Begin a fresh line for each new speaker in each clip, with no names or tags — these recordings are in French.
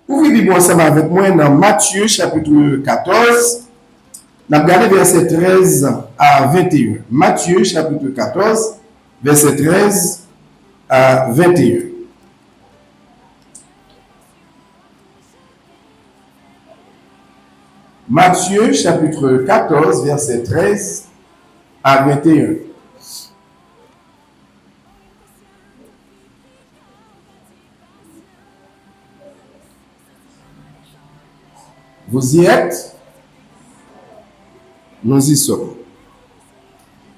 Ouvrez Bible ensemble avec moi dans Matthieu chapitre 14. On a regardé verset 13 à 21. Matthieu chapitre 14, verset 13 à 21. Matthieu chapitre 14, verset 13 à 21. Vous y êtes? Nous y sommes.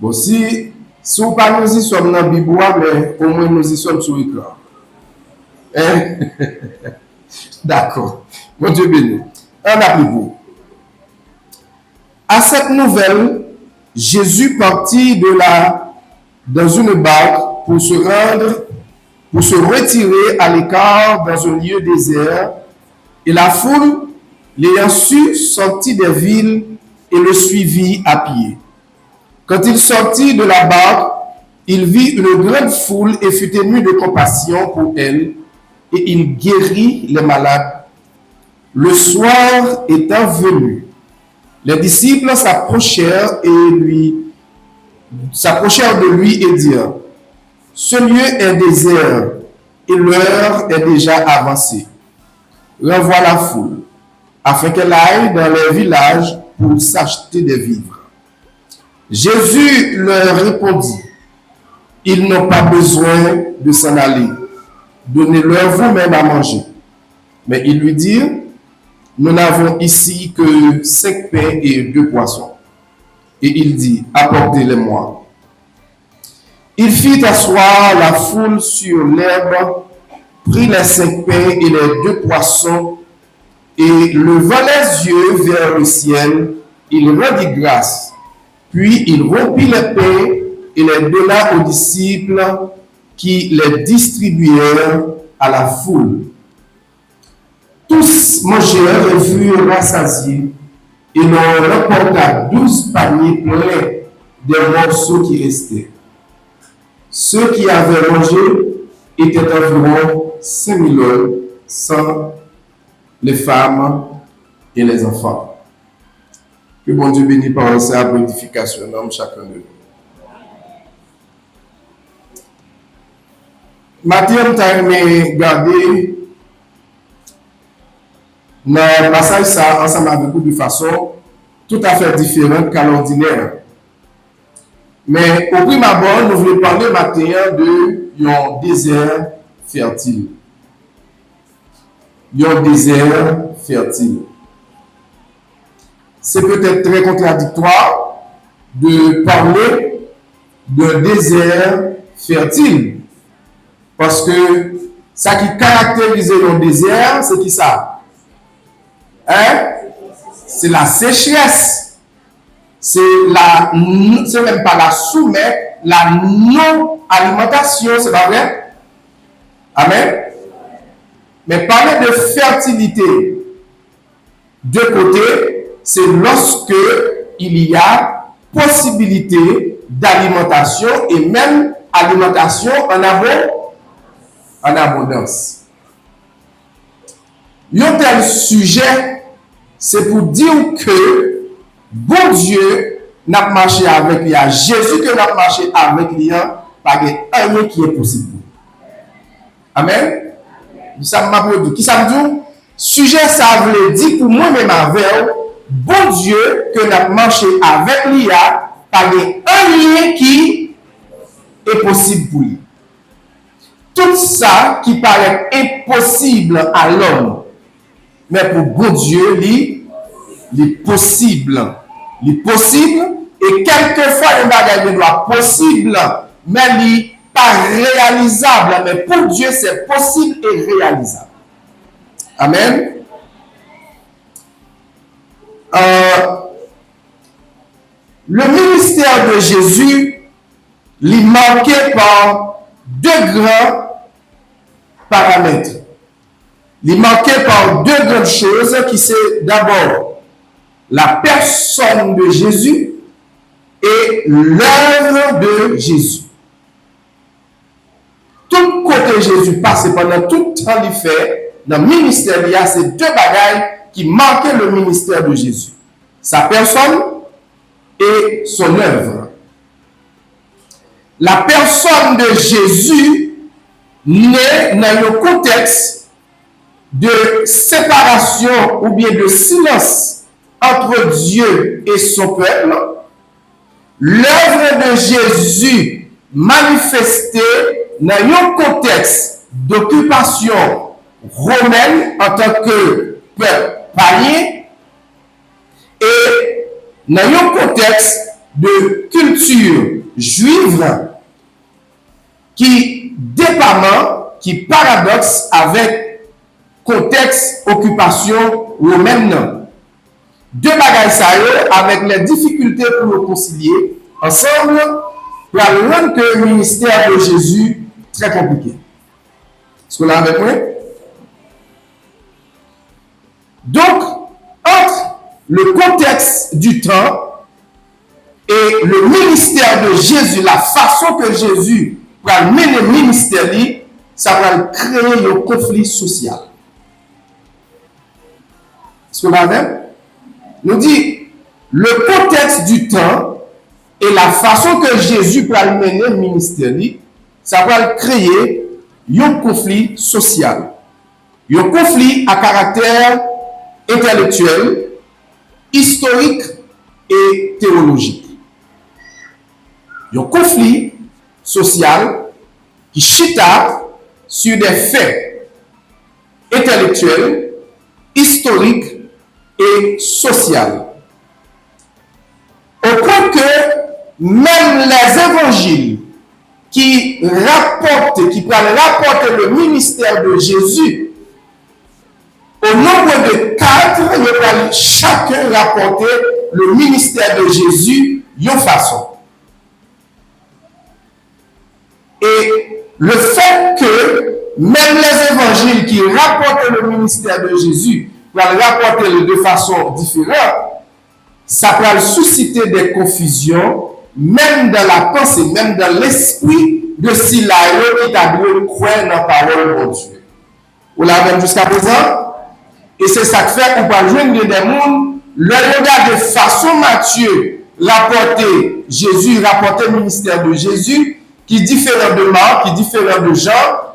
Bon, si nous pas nous y sommes dans la Bible, mais au moins nous y sommes sur l'écran. Hein? D'accord. Mon Dieu béni. Un appelez-vous. À cette nouvelle, Jésus partit dans une barque pour se retirer à l'écart dans un lieu désert, et la foule, l'ayant su, sortit des villes et le suivit à pied. Quand il sortit de la barque, il vit une grande foule et fut ému de compassion pour elle, et il guérit les malades. Le soir étant venu, les disciples s'approchèrent de lui et dirent: ce lieu est désert et l'heure est déjà avancée. Renvoie la foule, afin qu'elle aille dans les villages pour s'acheter des vivres. Jésus leur répondit: ils n'ont pas besoin de s'en aller. Donnez-leur vous-même à manger. Mais ils lui dirent: nous n'avons ici que 5 pains et 2 poissons. Et il dit: apportez-les-moi. Il fit asseoir la foule sur l'herbe, prit les 5 pains et les 2 poissons, et levant les yeux vers le ciel, il rendit grâce. Puis il rompit les pains et les donna aux disciples, qui les distribuèrent à la foule. Tous mangèrent et furent rassasiés, et l'on rapporta 12 paniers pleins des morceaux qui restaient. Ceux qui avaient mangé étaient environ 5000 hommes, sans les femmes et les enfants. Que bon Dieu bénisse par sa bénédication dans chacun de nous. Matin, nous avons regardé dans le passage ça ensemble avec vous de façon tout à fait différente qu'à l'ordinaire. Mais au prime abord, nous voulons parler matin d'un désert fertile. Un désert fertile. C'est peut-être très contradictoire de parler d'un désert fertile. Parce que ça qui caractérise le désert, c'est qui ça? Hein? C'est la sécheresse. C'est même pas la soumet, la non-alimentation, c'est pas vrai? Amen? Mais parler de fertilité, de côté, c'est lorsque il y a possibilité d'alimentation et même alimentation en abondance. Un tel sujet, c'est pour dire que bon Dieu n'a pas marché avec lui, Jésus que n'a marché avec lui, pas rien qui est possible. Amen. Ça m'a dit, qui ça me dit? Sujet, ça veut dire pour moi-même avec bon Dieu que n'a marché avec lui, pas rien qui est possible pour lui. Tout ça qui paraît impossible à l'homme, mais pour bon Dieu, il est possible. Il est possible, et quelquefois, le bagage doit possible, mais il n'est pas réalisable. Mais pour Dieu, c'est possible et réalisable. Amen. Le ministère de Jésus, il est marqué par 2 grands paramètres. Il est marqué par 2 grandes choses qui c'est d'abord la personne de Jésus et l'œuvre de Jésus. Tout côté Jésus passe pendant tout le temps il fait, dans le ministère, il y a ces deux bagailles qui marquaient le ministère de Jésus. Sa personne et son œuvre. La personne de Jésus naît dans le contexte de séparation ou bien de silence entre Dieu et son peuple. L'œuvre de Jésus manifestée dans un contexte d'occupation romaine en tant que peuple païen et dans un contexte de culture juive qui dépendant, qui paradoxe avec contexte occupation romaine. Deux bagages sérieux avec les difficultés pour le concilier ensemble pour rendre que le ministère de Jésus très compliqué. Est-ce que vous l'avez avec moi? Donc, entre le contexte du temps et le ministère de Jésus, la façon que Jésus va mener le ministère, ça va créer un conflit social. Est-ce que vous l'avez? Nous dit, le contexte du temps et la façon que Jésus va mener le ministère, ça va créer un conflit social. Un conflit à caractère intellectuel, historique et théologique. Un conflit social qui chita sur des faits intellectuels, historiques et sociaux. Au point que même les évangiles qui rapportent le ministère de Jésus, au nombre de 4, ils vont chacun rapporter le ministère de Jésus d'une façon. Et le fait que même les évangiles qui rapportent le ministère de Jésus vont rapporter de façon différente, ça peut susciter des confusions, même dans la pensée, même dans l'esprit de Silaïo qui t'a dû croire dans la parole de Dieu. Vous l'avez jusqu'à présent? Et c'est ça que fait qu'on peut joindre des mondes, le regard de façon Matthieu rapporter Jésus, rapporter le ministère de Jésus, qui est différent de Marc, qui est différent de Jean,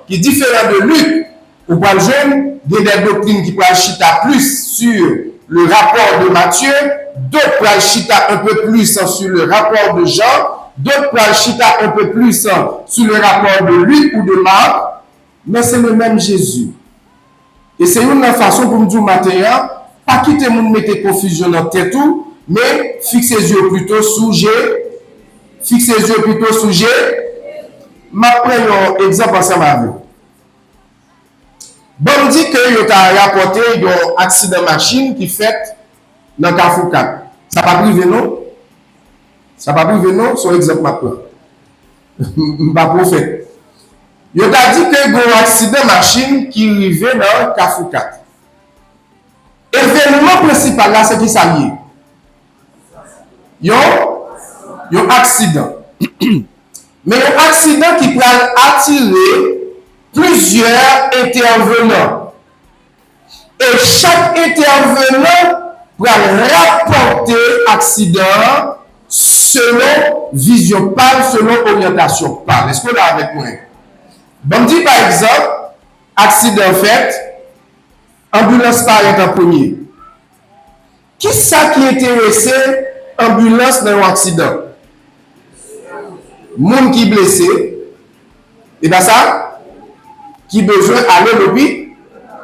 qui est différent de Luc. On peut joindre des doctrines qui peuvent chita plus sur le rapport de Matthieu, d'autres peuvent chita un peu plus sur le rapport de Jean, d'autres peuvent chita un peu plus sur le rapport de Luc ou de Marc, mais c'est le même Jésus. Et c'est une façon pour nous dire matin, pas quitter mon mettre confusion dans tête tout, mais fixer les yeux plutôt sous G. Fixer les yeux plutôt sous G. Ma prends un exemple ensemble avec vous. Bon, on dit que vous avez rapporté un accident de machine qui fait dans le Carrefour 4. Ça va priver non? Ça va priver non? C'est un exemple maintenant. Je ne pas prophète. Il a dit que il y a un accident de machine qui arrivait dans le Carrefour 4. L'événement principal là, c'est qui ça lié? Il y a un accident. Mais un accident qui peut attirer plusieurs intervenants. Et chaque intervenant va rapporter l'accident selon vision pâle, selon orientation pâle. Est-ce que vous êtes avec moi? Bon, dit par exemple, accident fait, ambulance paraît en premier. Qui ça qui est intéressé, ambulance dans un accident? Moun qui blessé, et bien ça, qui besoin aller à l'hôpital,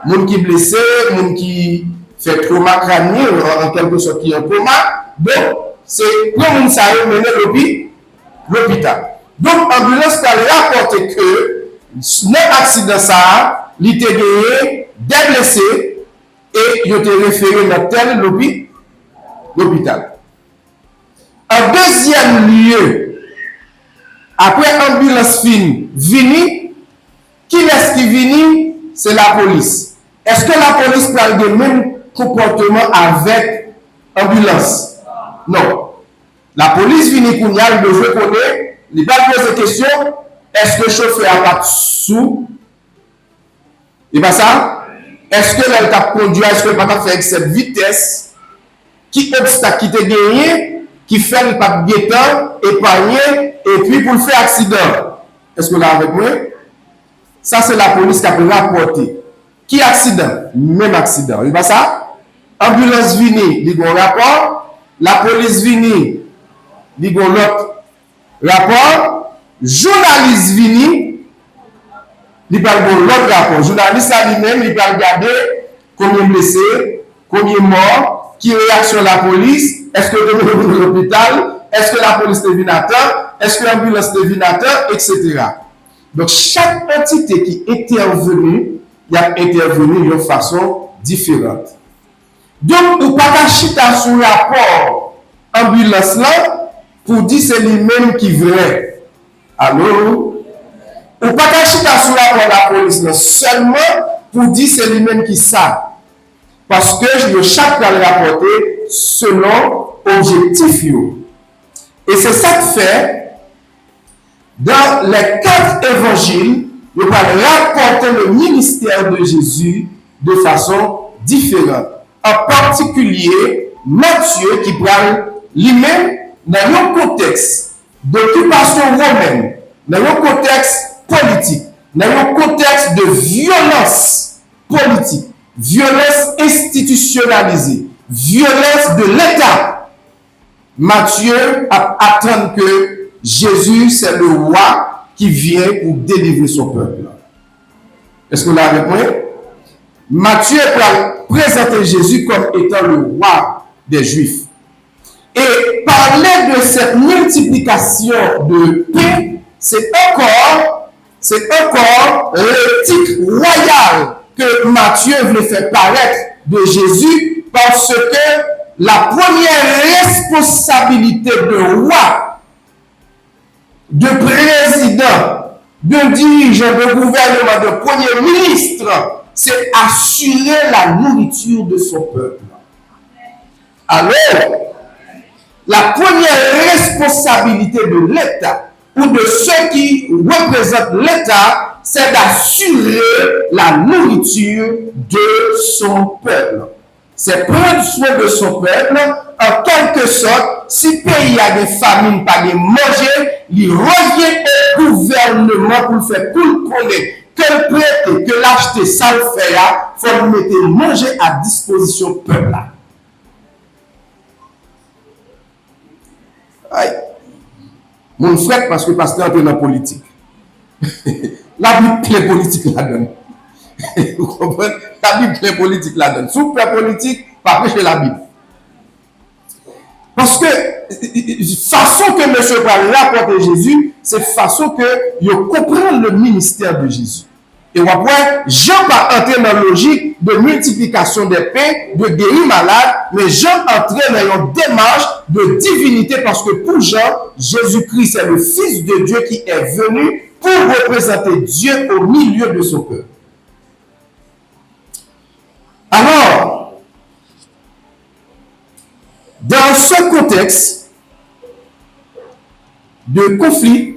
moun qui blessé, moun qui fait trauma crânien, en quelque sorte qui est en coma, donc c'est pour moun ça mener l'hôpital. Donc ambulance va rapporter que dans l'accident ça, il était gagné des blessés et il était référé dans tel l'hôpital. En deuxième lieu, après l'ambulance vini, qui est-ce qui vini? C'est la police. Est-ce que la police prend le même comportement avec l'ambulance? Non. La police vini pour y aller, il veut connaître, il va poser question, est-ce que le chauffeur a pas sous? Et pas ça? est-ce que elle t'a conduit, est-ce que pas fait avec cette vitesse, qui obstacle qui t'a gagné, qui fait le pas guettant, épargner, et puis pour le faire accident. Est-ce que là avec moi? Ça, c'est la police qui a rapporté. Qui accident? Même accident. Il va ça? Ambulance vini, il y a un rapport. La police vini, il y a un autre rapport. Journaliste vini, il y a un autre rapport. Journaliste lui-même, il va regarder combien de blessés, combien de morts, qui réaction la police, est-ce que vous êtes à l'hôpital, est-ce que la police est venue à temps, est-ce que l'ambulance est venue à temps, etc. Donc, chaque entité qui est intervenue, il a intervenu d'une façon différente. Donc, ou pas chita sur rapport ambulance là pour dire c'est lui-même qui vrai. Allô? Ou pas chita sur rapport la police là seulement pour dire c'est lui-même qui ça. Parce que le chaque va le rapporter selon objectif. Et c'est ça que fait dans les 4 évangiles, on va rapporter le ministère de Jésus de façon différente. En particulier, Matthieu qui parle lui-même dans un contexte d'occupation romaine, dans un contexte politique, dans un contexte de violence politique, violence institutionnalisée, violence de l'État. Matthieu attend que Jésus, c'est le roi qui vient pour délivrer son peuple. Est-ce que vous l'avez compris? Matthieu présenter Jésus comme étant le roi des Juifs. Et parler de cette multiplication de paix, c'est encore l'éthique royale que Matthieu voulait faire paraître de Jésus, parce que la première responsabilité de roi, de président, de dirigeant, de gouvernement, de premier ministre, c'est assurer la nourriture de son peuple. Alors, la première responsabilité de l'État ou de ceux qui représentent l'État, c'est d'assurer la nourriture de son peuple. C'est prendre soin de son peuple, en quelque sorte, si le pays a des famines, pas de manger, il revient au gouvernement pour le faire, pour le connaître, que le prêter, que l'acheter, ça le fait, il faut mettre manger à disposition du peuple. Aïe. Mon frère, parce que le pasteur est dans la politique. La Bible plein politique là-dedans. Vous comprenez? La Bible plein politique là-dedans. Si vous faites politique, pas prêcher la Bible. Parce que façon que M. Paul rapporte Jésus, c'est façon que vous comprenez le ministère de Jésus. Et après, Jean va entrer dans la logique de multiplication des pains, de guérir malade, mais Jean entre dans une démarche de divinité parce que pour Jean, Jésus-Christ est le Fils de Dieu qui est venu pour représenter Dieu au milieu de son peuple. Alors, dans ce contexte de conflit,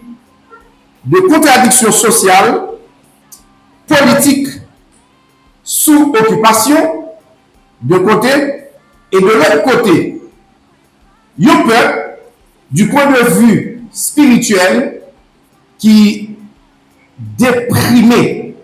de contradiction sociale, politique, sous occupation, de côté, et de l'autre côté, un peuple, du point de vue spirituel, qui déprimé.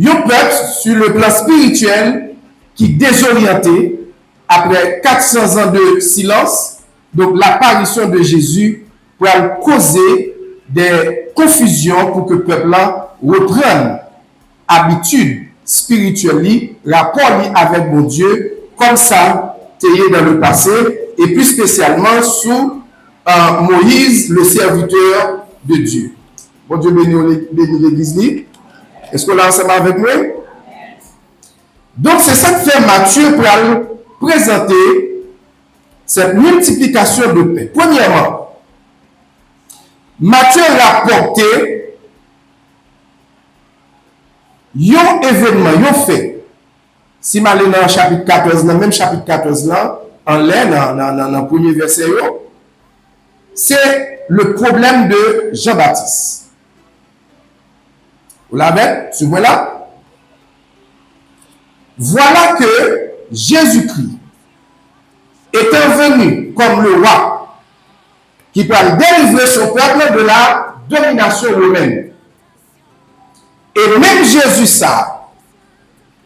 Un peuple, sur le plan spirituel, qui désorienté, après 400 ans de silence, donc l'apparition de Jésus pour causer des confusions pour que le peuple-là reprenne habitude spirituelle, rapport avec mon Dieu, comme ça, t'ayé dans le passé, et plus spécialement sous Moïse, le serviteur de Dieu. Bon Dieu bénit l'église. Est-ce que là, ensemble avec moi? Donc, c'est ça que fait Matthieu pour présenter cette multiplication de paix. Premièrement, Matthieu rapporté un événement, un fait. Si je vais dans le chapitre 14, dans le même chapitre 14 là, en l'air, dans le premier verset, c'est le problème de Jean-Baptiste. Vous l'avez? Suivez là. Voilà que Jésus-Christ, étant venu comme le roi, qui peut délivrer son peuple de la domination romaine. Et même Jésus ça,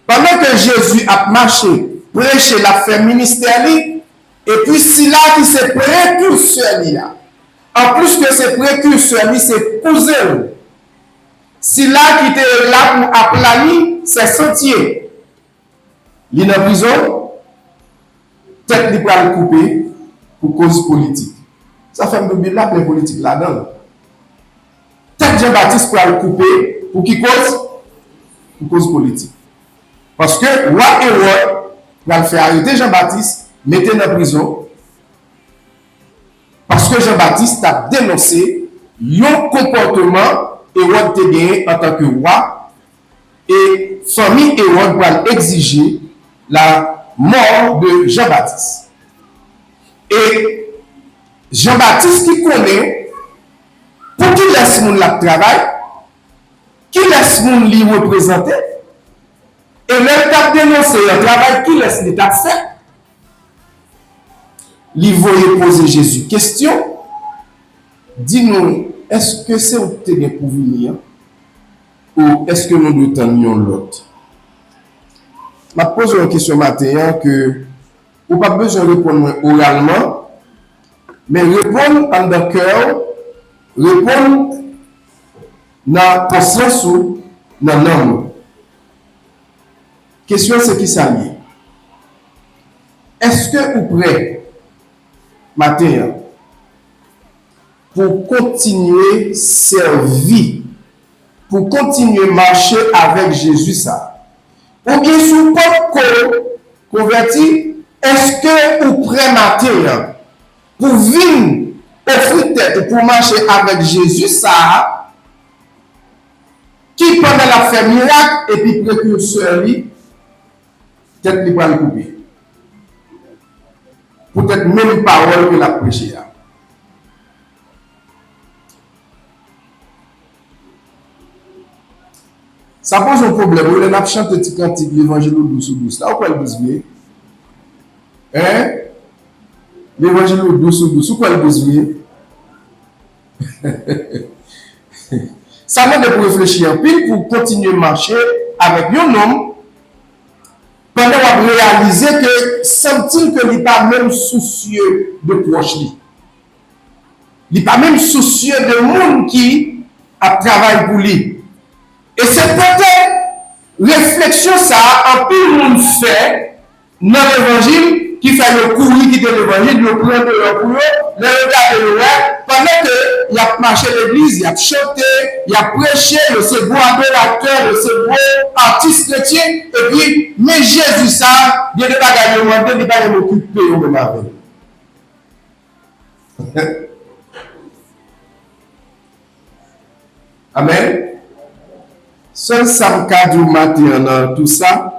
pendant que Jésus a marché, prêché, l'a fait ministère, et puis c'est là qui s'est précurseur là. En plus que c'est précurseur, c'est posé. C'est là qui était là pour aplanir ses sentiers. Il est en prison, tête libre à le couper pour cause politique. Ça fait un peu là pour les politiques là-dedans. Tête Jean-Baptiste pour le couper pour qui cause? Pour cause politique. Parce que roi Hérode va le faire arrêter Jean-Baptiste, mettre en prison. Parce que Jean-Baptiste a dénoncé un comportement Hérode te gagné en tant que roi. Et famille Hérode va exiger la mort de Jean-Baptiste. Et Jean-Baptiste qui connaît, pour qui laisse mon la travail, qui laisse mon li représenter, et même t'as dénoncé le travail qui laisse l'État faire, il voyait poser Jésus question, dis-nous, est-ce que c'est où tu es pour venir, ou est-ce que nous devons tenir l'autre? Je pose une question matin que vous n'avez pas besoin de répondre oralement, mais répondre en le cœur, répondre dans la conscience ou dans l'âme. Question c'est qui ça lié? Est-ce que vous prêt matin pour continuer servir, pour continuer marcher avec Jésus ça? Ou bien sous pas converti, est-ce que vous prêt matin pour vivre offrir tête pour marcher avec Jésus ça, qui pendant la fait miracle et puis précurseur lui, peut-être qu'il va le couper. Peut-être même parole que la prêché. Ça pose un problème. On a chanté petit cantique l'évangile douce ou douce. Là, on peut le douce. Hein? L'évangile douce ou douce. Où peut le douce? Ça m'a de pour réfléchir en pile pour continuer à marcher avec un homme pendant qu'on réaliser que semble-t-il que il n'est pas même soucieux de proche lui. Il n'est pas même soucieux de monde qui a travaillé pour lui. Et c'est peut-être réflexion ça en pile monde fait dans l'évangile qui fait le courir qui de l'évangile, le prendre le courir, le regarder le rêve, pendant qu'il a marché l'église, il a chanté, il a prêché, le c'est bon adorateur, le c'est bon artiste chrétien, et puis, mais Jésus ça, il ne va pas gagner le monde, il ne va pas m'occuper au même avec. Amen. Seul ça me cadre matin dans tout ça.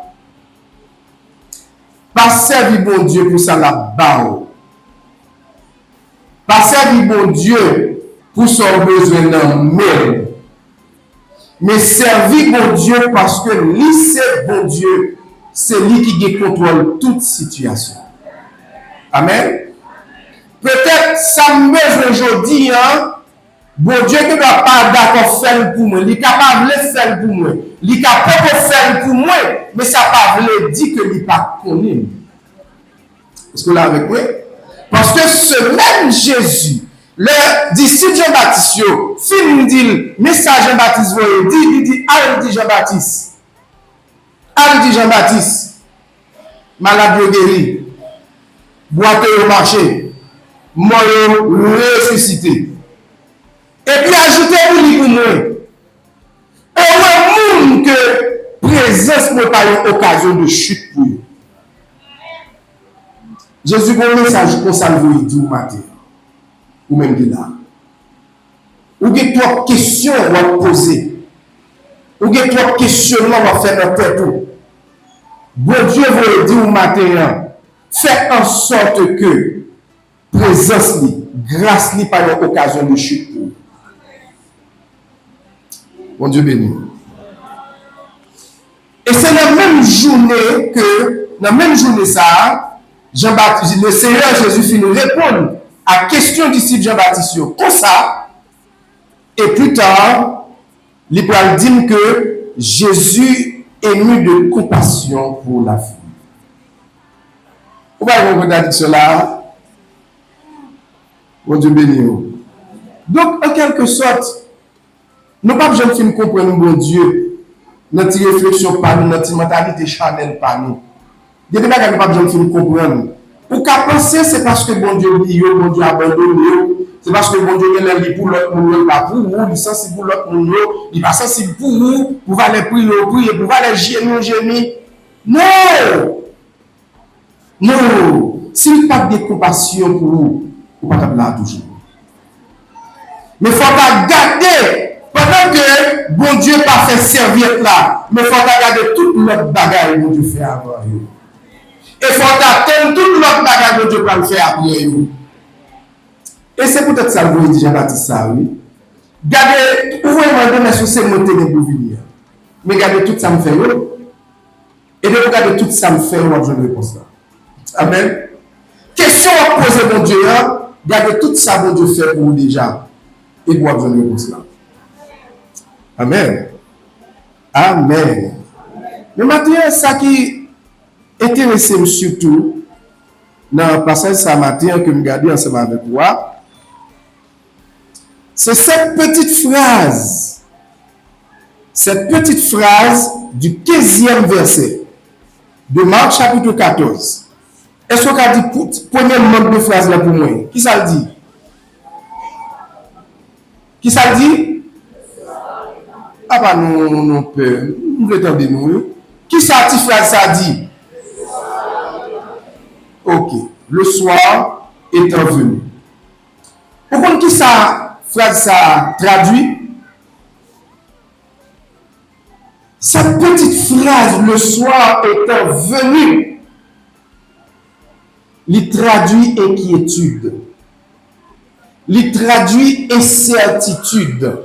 Pas servir bon Dieu pour ça la barre. Pas servir bon Dieu pour son besoin dans même. Mais servir bon Dieu parce que lui c'est bon Dieu, c'est lui qui contrôle toute situation. Amen. Peut-être ça me besoin aujourd'hui, hein. Bon Dieu qui ne doit pas d'accord faire pour moi, il est capable de faire pour moi, il est capable de faire pour moi, mais ça ne veut pas dire que il n'est pas connu. Est-ce que là avec moi? Parce que ce même Jésus, le disciple Jean-Baptiste, fin dit, message Jean-Baptiste, il dit, allez, dit Jean-Baptiste, allez, dit Jean-Baptiste, malade guéri, boiteux au marché, mort ressuscité. Et puis ajoutez-vous lui pour moi. Et au monde que présence n'est pas une occasion de chute pour eux. Jésus a un message pour ça vous dit au matin. Ou même de là. Ou bien trois questions à poser. Ou bien trois questionnements à faire dans tête. Bon Dieu vous dit au matin. Faites en sorte que présence, grâce n'est pas une occasion de chute pour eux. Bon Dieu béni. Et c'est le même journée que, dans la même journée ça, Jean-Baptiste, le Seigneur Jésus finit répondre à la question du disciple Jean-Baptiste comme ça. Et plus tard, il va dire que Jésus est ému de compassion pour la foule. Vous voyez une contradiction là? Bon Dieu béni. Donc, en quelque sorte, nous ne pouvons pas jamais comprendre bon Dieu, notre réflexion par nous, notre mentalité charnelle par nous. Il y a des choses que nous ne pouvons pas jamais comprendre. Ou qu'à penser, c'est parce que bon Dieu dit, bon Dieu abandonne, c'est parce que bon Dieu est là pour l'autre monde, pas pour vous, il est sensible pour l'autre monde, il n'est pas sensible pour vous, pour aller prier, pour aller gémir. Non! Non! S'il n'y a pas de compassion pour vous, vous ne pouvez pas là toujours. Mais il ne faut pas garder, pendant que bon Dieu n'a pas fait serviette là, mais il faut pas garder toute notre bagarre que bon Dieu fait avant vous. Et il faut attendre toute notre bagarre que Dieu peut faire après vous. Et c'est peut-être ça que vous dites, Jean-Baptiste, ça, oui. Gardez, vous voyez, moi, mais sur ces mots pour venir. Mais gardez tout ça me fait, oui. Et de regarder tout ça me fait, moi, je ne réponds pas. Amen. Question à poser, mon Dieu, gardez tout ça, mon Dieu, fait pour vous déjà. Et moi, je ne réponds pas. Amen. Amen. Mais maintenant, ça qui intéresse surtout, dans le passage ce matin que nous regardons ensemble avec moi, c'est cette petite phrase du 15e verset de Marc chapitre 14. Est-ce qu'on a dit, premier membre de phrase là pour moi? Qui ça le dit? Qui ça le dit? Ah bah non, peur. Nous l'attendons nous. Qui ça dit phrase ça dit? Ok. Le soir étant venu. Pourquoi qui ça phrase ça traduit? Cette petite phrase, le soir étant venu, il traduit inquiétude. Il traduit incertitude.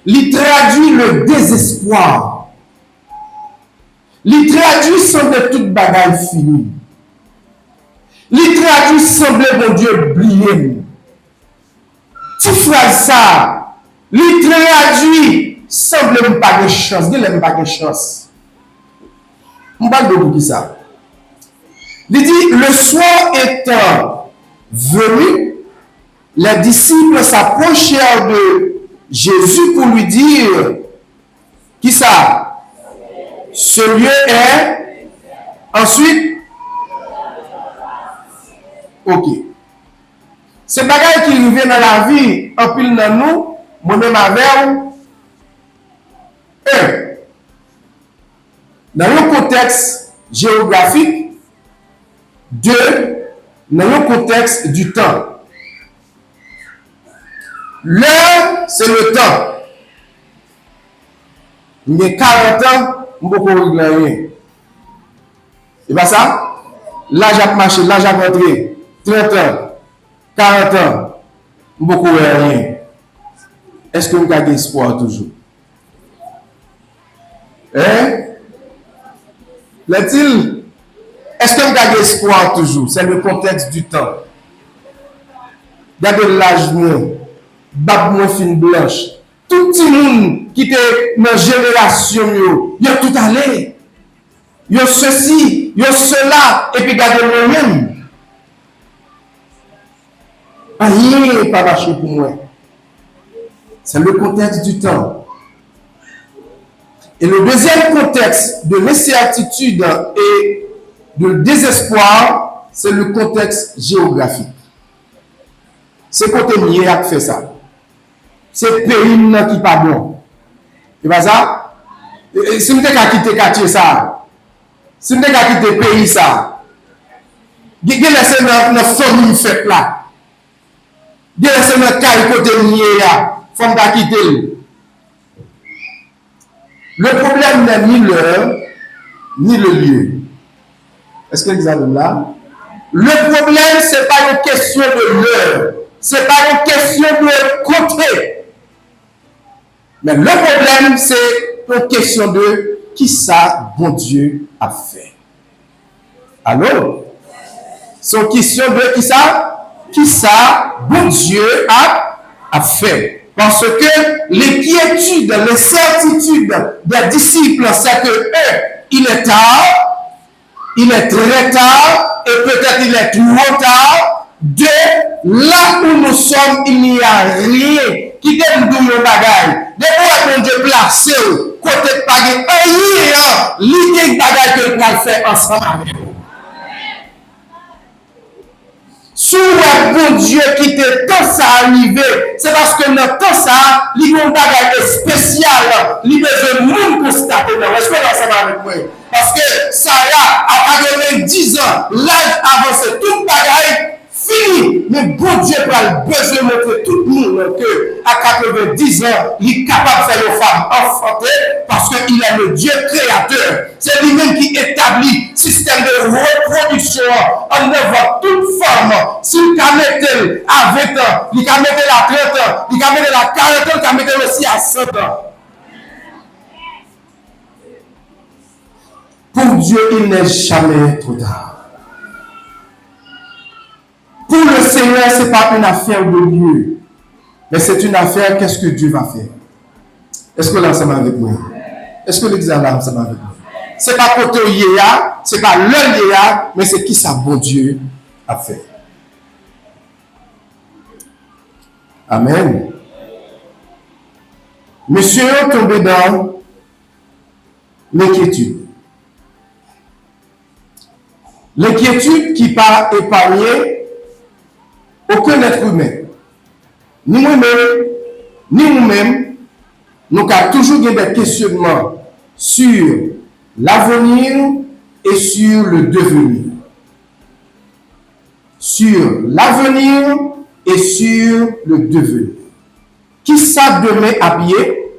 Il traduit le désespoir. Il traduit semble toute bagarre finie. Il traduit semble mon Dieu oublié. Tu fais ça. Il traduit semble pas de chance. Il n'aime pas de chance. On parle de vous qui ça. Il dit le soir étant venu, les disciples s'approchèrent de Jésus pour lui dire qui ça? Ce lieu est. Ensuite, ok. C'est bagaille qui arrive dans la vie, en pile dans nous, moi-même avec vous. Dans le contexte géographique, deux, dans le contexte du temps. L'heure, c'est le temps. Il y a 40 ans, je ne peux pas régler rien. C'est pas ça? L'âge a marché, l'âge a rentré. 30 ans, 40 ans, je ne peux pas régler rien. Est-ce que vous avez espoir toujours? Hein? L'est-il? Est-ce que vous avez espoir toujours? C'est le contexte du temps. Regardez l'âge moins. Bab moins fine blanche. Tout le monde qui était dans la génération, il y a tout allé. Il y a ceci, il y a cela, et puis regardez moi-même. Rien n'est pas marché pour moi. C'est le contexte du temps. Et le deuxième contexte de l'incertitude et de désespoir, c'est le contexte géographique. C'est côté mieux qui fait ça. C'est le pays qui n'est pas bon. C'est pas ça? Si vous avez quitté le quartier, ça. Si vous avez quitté le pays, ça. Vous avez laissé notre famille faite là. Vous avez laissé notre caille côté mieux là. Il faut pas quitter. Le problème n'est ni l'heure, ni le lieu. Est-ce que vous avez là? Le problème, ce n'est pas une question de l'heure. Ce n'est pas une question de côté. Mais le problème, c'est une question de qui ça, bon Dieu, a fait. Allô? Son question de qui ça? Qui ça, bon Dieu, a fait. Parce que l'inquiétude, l'incertitude des disciples, c'est que eux, il est tard, il est très tard, et peut-être il est trop tard. De là où nous sommes, il n'y a rien qui donne nous bagaille. Depuis que Dieu placé, côté de bagaille, l'idée de bagaille que nous allons faire ensemble avec nous. Si bon Dieu qui te temps ça arrivé, c'est parce que notre temps ça, il y a un bagage spécial, il y a besoin de monde constater. Est-ce que ça va avec moi? Parce que Sarah a 10 ans, l'âge avancé, tout bagage fini. Mais bon Dieu a besoin de montrer tout le monde que à 90 ans, il est capable de faire les femmes enfantées parce qu'il est le Dieu créateur. C'est lui-même qui établit le système de reproduction en œuvre toute forme. S'il peut mettre à 20 ans, il peut mettre à 30 ans, il peut mettre à 40 ans, il peut mettre aussi à 100 ans. Pour Dieu, il n'est jamais trop tard. Pour le Seigneur, ce n'est pas une affaire de Dieu, mais c'est une affaire, qu'est-ce que Dieu va faire? Est-ce que l'ensemble avec moi? Est-ce que l'examen là ensemble avec moi? Ce n'est pas côté Yéa, ce n'est pas le Yéa, mais c'est qui ça, bon Dieu, a fait. Amen. Monsieur est tombé dans l'inquiétude. L'inquiétude qui pas épargné aucun être humain, ni moi-même, ni nous-mêmes, nous avons toujours des questionnements sur l'avenir et sur le devenir. Sur l'avenir et sur le devenir. Qui ça demain habillé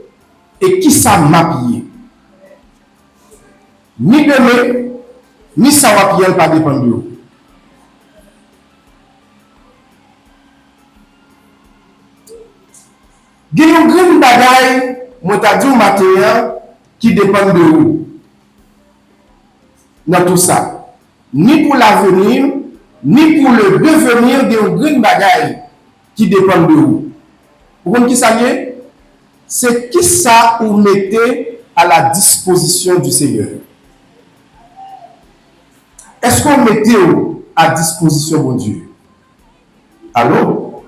et qui ça m'habillé? Ni demain, ni ça va bien pas dépendre de vous. Il y a une grande bagaille, moi t'ai dit au matin, qui dépend de vous. Dans tout ça. Ni pour l'avenir, ni pour le devenir, il y a une grande bagaille qui dépend de vous. Vous comprenez qui ça y est? C'est qui ça vous mettez à la disposition du Seigneur? Est-ce qu'on mettez à disposition mon Dieu? Allô?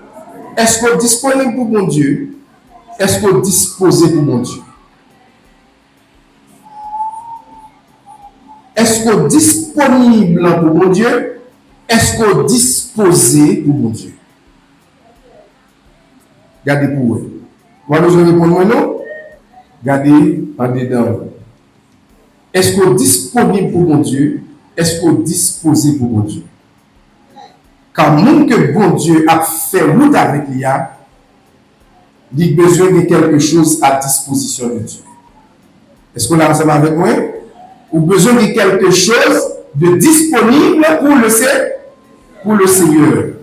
Est-ce qu'on est disponible pour mon Dieu? Est-ce qu'on est disposé pour mon Dieu? Est-ce qu'on est disponible pour mon Dieu? Est-ce qu'on est disposé pour mon Dieu? Regardez pour vous. Moi, je vais répondre non. Regardez en dedans. Est-ce qu'on est disponible pour mon Dieu? Est-ce qu'on est disposé pour mon Dieu? Quand même que bon Dieu a fait route avec l'IA, il a besoin de quelque chose à disposition de Dieu. Est-ce qu'on est ensemble avec moi? Ou besoin de quelque chose de disponible pour le Seigneur.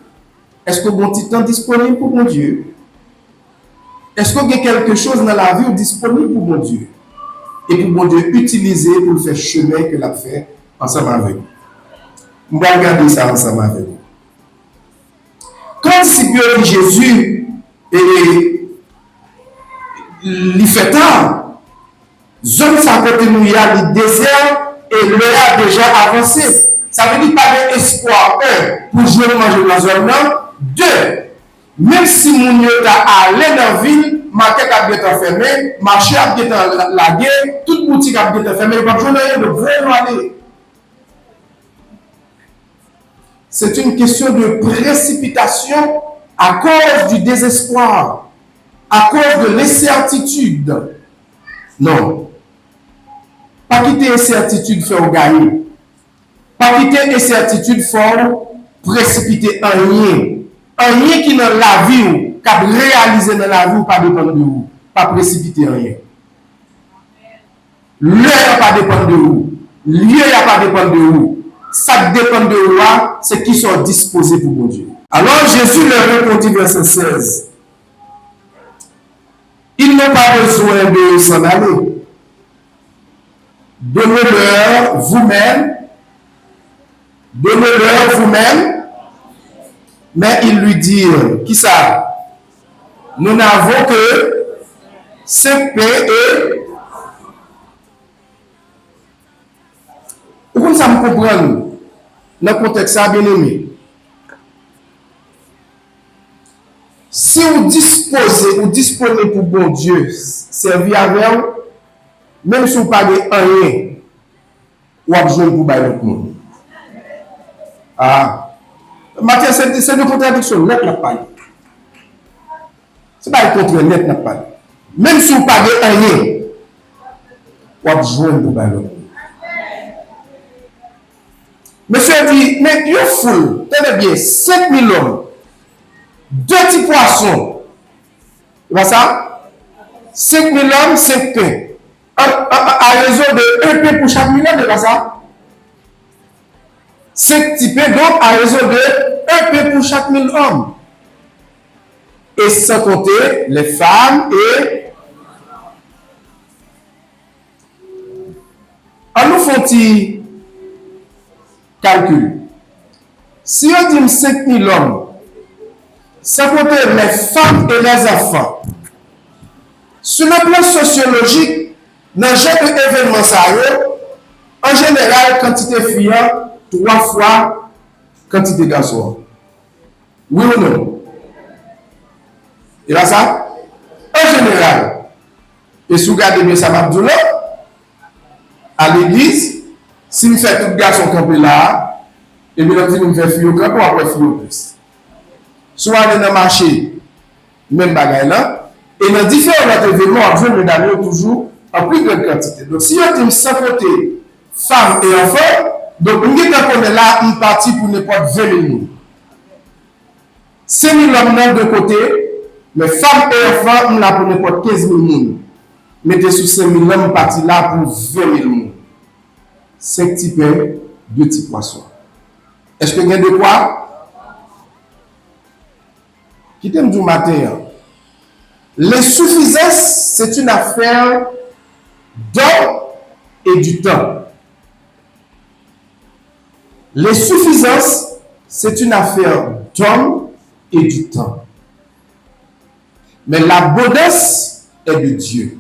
Est-ce que mon petit temps disponible pour mon Dieu? Est-ce qu'il y a quelque chose dans la vie disponible pour mon Dieu? Et pour mon Dieu utiliser pour le faire chemin que l'a fait ensemble avec vous. On va regarder ça ensemble avec vous. Quand disciple de Jésus il fait tard, zone sa côté nous y a le désert et l'heure a déjà avancé. Ça veut dire pas d'espoir. Pour jouer manger dans la zone. Deux, même si mon Dieu t'a allé dans la ville, market a bien fermé, marché a bien lagué, toute boutique a bien fermé, il n'y a pas de vraiment aller. C'est une question de précipitation à cause du désespoir, à cause de l'incertitude. Non. Pas quitter l'incertitude faire gagner. Pas quitter l'incertitude faire précipiter en rien. En rien qui dans la vie, qui a réalisé dans la vie, pas dépendre de vous. Pas précipiter en rien. L'heure n'a pas dépendre de vous. Lieu n'a pas dépendre de vous. Ça dépend de vous, c'est qui sont disposés pour mon Dieu. Alors Jésus leur répondit, verset 16. Ils n'ont pas besoin de s'en aller. Donnez-leur vous-même. Mais ils lui dirent, qui ça? Nous n'avons que 5 pains et... Vous ça me comprendre dans le contexte ça, bien aimé. Si vous disposez pour bon Dieu, servir avec vous, même si vous n'avez pas rien, vous avez besoin pour bailler le monde. Ah. Matthieu, c'est une contradiction, net n'a pas. Ce n'est pas une contradiction, net n'a pas. Même si vous n'avez pas rien, vous avez besoin pour bailler le monde. Monsieur dit, mais il est fou, tenez bien, 5000 hommes, 2 petits poissons, c'est pas ça? 5000 hommes, 5 pains. À raison de 1 pain pour chaque 1000 hommes, c'est pas ça? 5 petits pains, donc à raison de 1 pain pour chaque 1000 hommes. Et sans compter les femmes et... En nous font-ils calcul. Si on dit 5000 hommes, sans compter les femmes et les enfants, sur le plan sociologique, dans chaque événement, ça en général, quantité filles, 3 fois quantité garçons. Oui ou non? Et là, ça? En général. Et si vous regardez bien ça, Mabdoula, à l'église, si nous faisons tout garçon camper là, et bien nous faisons fille au camp, ou après fille au plus. Soit on est dans le marché, même bagaille là, et dans différents événements, on veut mesdames toujours en plus grande quantité. Donc si on dit sans côté femmes et enfants, donc nous avons là une partie pour n'importe 20 000. 5 000 hommes de côté, mais femmes et enfants, nous avons pour n'importe 15 000. Mettez sous 5 000 hommes partie là pour 20 000. 5 petits pains, 2 petits poissons. Est-ce que vous avez de quoi? Qui t'aime du matin? L'insuffisance, c'est une affaire d'homme et du temps. L'insuffisance, c'est une affaire d'homme et du temps. Mais l'abondance est de Dieu.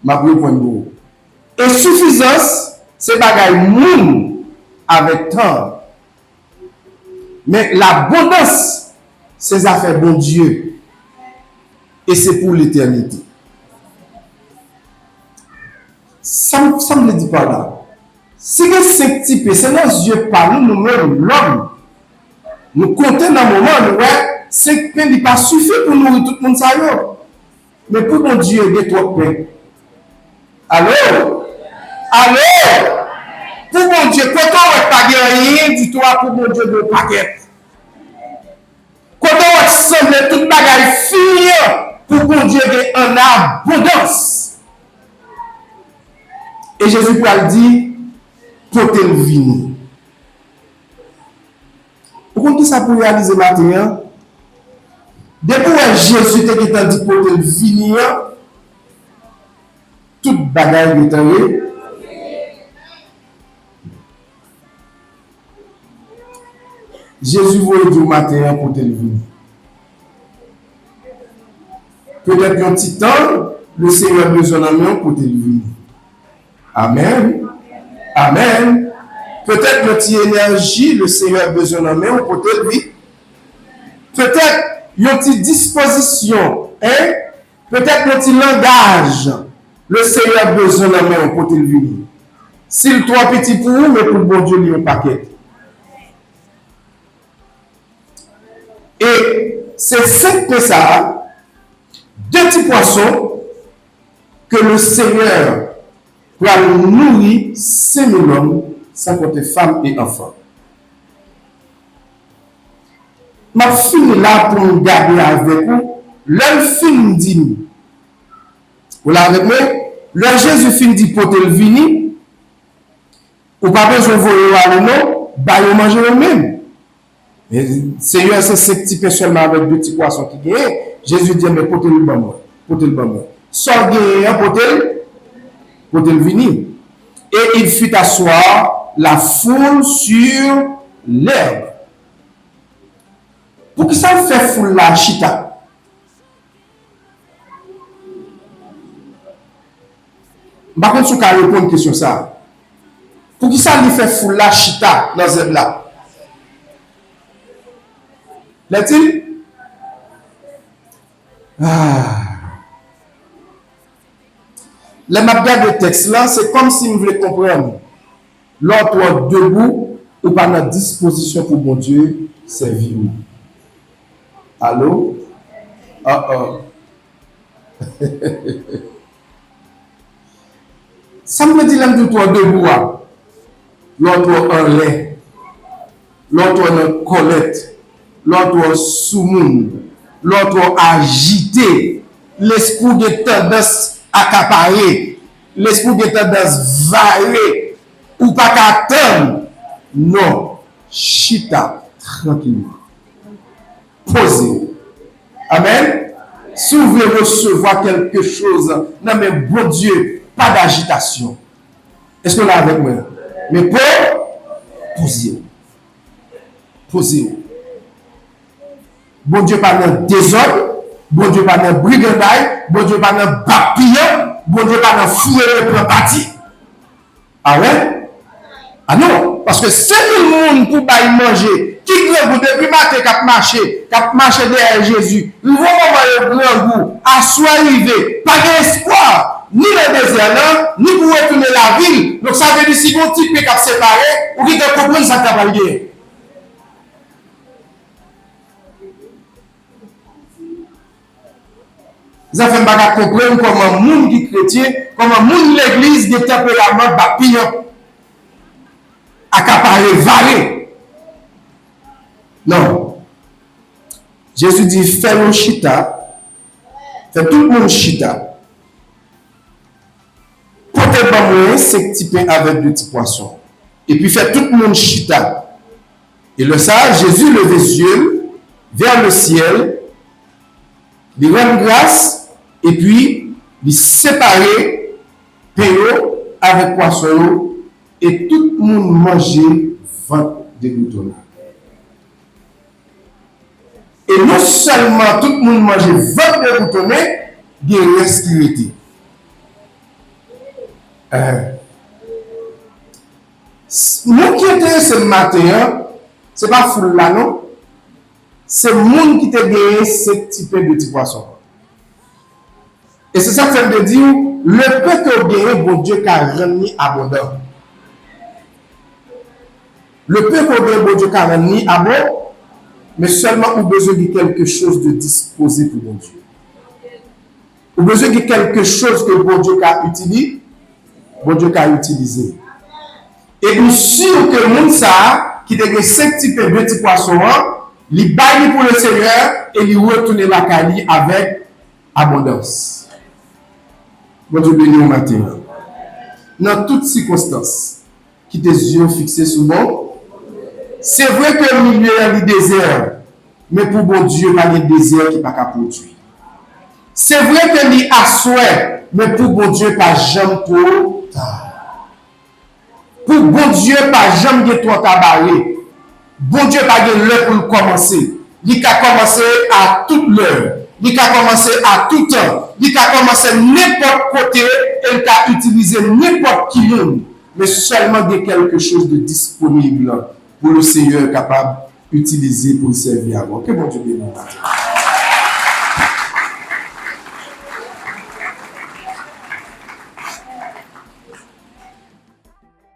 Ma point de vue. Insuffisance, c'est bagaille moun avec temps. Mais l'abondance, c'est affaires bon Dieu. Et c'est pour l'éternité. Ça me dit pas là. Si que c'est type, c'est nos yeux par nous-mêmes, l'homme. Nous comptons dans le moment où c'est que n'est pas suffit pour nourrir tout le monde. Mais pour mon Dieu, il y a 3 pains. Alors, pour mon Dieu, quand on ne pas rien du tout, pour mon Dieu, de paquet. Quand on semble toute bagaille fille, pour mon Dieu, en abondance. Et Jésus Christ dit, portez le vin. Pourquoi ça pour réaliser maintenant? Depuis que Jésus t'a dit porter le vin, toute bagaille est en Jésus voulait du matin porter le vin. Peut-être un petit temps, le Seigneur a besoin d'un homme pour te lever. Amen. Amen. Peut-être une petite énergie, le Seigneur a besoin d'un homme pour te lever. Peut-être une petite disposition, hein? Peut-être un petit langage, le Seigneur a besoin d'un homme pour te lever. S'il 3 petits pour vous, mais pour le bon Dieu, il y a un paquet. Et c'est cette que ça, 2 petits poissons que le Seigneur va nourrir 5 000 hommes, sans compter femmes et enfants. Ma fille là pour nous garder avec vous, l'homme fin dit, vous l'avez avec moi, le Jésus fin dit pour te le vini, ou pas besoin de voler à l'eau, bah vous mangez vous-même. Seigneur, c'est ce petit peu seulement avec 2 petits poissons qui gagnent. Jésus dit, mais portez le bon moi. Portez le bon moi. Sans gagner, portez Côté le vini. Et il fit asseoir la foule sur l'herbe. Pour qui ça fait foule la chita? Par contre, si vous répondre à une question ça. Pour qui ça lui fait foule la chita dans cette là? L'a-t-il? Les mapgas de texte là, c'est comme si vous voulez comprendre. L'autre debout ou par notre disposition pour mon Dieu, servir. Allô? Ça me dit l'homme de toi debout, l'autre en lait, l'autre en colette, l'autre sous-monde, l'autre agité, l'esprit de tendance accaparé, l'esprit de tendance varié, ou pas qu'attendre. Non, chita, tranquillement. Posez. Amen. Si vous voulez recevoir quelque chose, non mais bon Dieu, pas d'agitation. Est-ce que là avec moi? Mais pour poser. Posez. Bon Dieu pas dans désordre, bon Dieu pas dans brigandaille, bon Dieu pas dans papillon, bon Dieu pas dans fouet le parti. Ah ouais? Ah non, parce que c'est le monde pour pas manger, qui veut vous depuis matin cap marcher derrière Jésus, nous voyons le grand goût, à soi arrivé, pas d'espoir, ni le désert là, ni pour retourner la ville. Donc ça veut dire si vous type qui a séparé, ou qui te comprendre ça t'a validé. Ça fait pas comprendre comment monde qui chrétien, comment monde l'église de tempérament papillon. Accaparé, varé. Non. Jésus dit, fais le chita, fais tout le monde chita. Portez pas moins 5 petits pains avec 2 petits poissons. Et puis fais tout le monde chita. Et le ça, Jésus levait les yeux vers le ciel, il rend grâce, et puis il séparait pain avec poisson. Et tout le monde mangeait 20 de boutons. Et non seulement tout le monde mangeait 20 de boutons, il y a reste qui était. Nous qui était ce matin, ce n'est pas fou là, non? C'est le monde qui t'a gagné ce petit peu de petits poissons. Et c'est ça que ça veut dire, le peu que vous gagnez, bon Dieu a rendu abondant. Le peuple de bon Dieu n'a ni amour, mais seulement au besoin de quelque chose de disposé pour bon Dieu. Au besoin de quelque chose que bon Dieu a utilisé, bon Dieu a utilisé. Et nous sûr que le monde ça, qui a 5 petits peu de petits poissons, il baille pour le Seigneur et il retourne la Cali avec abondance. Bon Dieu béni au matin. Dans toutes circonstances, qui tes yeux fixés sur moi. C'est vrai que le milieu est le désert, mais pour bon Dieu, il y a un désert qui n'est pas qu'à produire. C'est vrai que il a souhait, mais pour bon Dieu, pas jamais trop tard. Pour bon Dieu, pas jamais trop tabaré. Bon Dieu, pas de l'heure pour commencer. Il a commencé à toute l'heure. Il a commencé à tout temps. Il a commencé n'importe côté et il a utilisé n'importe qui monde. Mais seulement de quelque chose de disponible pour le Seigneur capable d'utiliser pour le servir avant. Que bon Dieu bénisse.